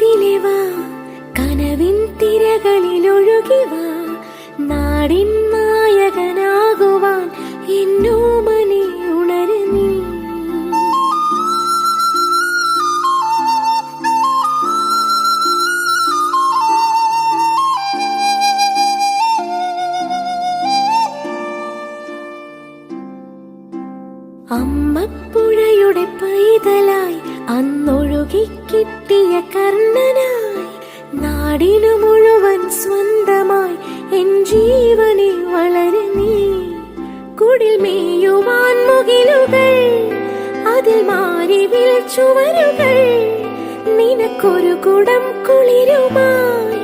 ഇതിലെവാ കനവിൻ തിരകളിലൊഴുകിവാ നാടിൻ നായകനാകുവാൻ എന്നോമനെ ഉണര് നീ. അമ്മപ്പുഴയുടെ പൈതലായി അന്നൊഴുകി കിട്ടിയ കർണനായി നാടിനു മുഴുവൻ സ്വന്തമായി എൻ ജീവനെ വളര് നീ. കുടിൽ മേയുവാൻ മുകിലുകൾ അതിൽ മാറിവിൽ ചുവരുകൾ നിനക്കൊരു കുടം കുളിരുമായി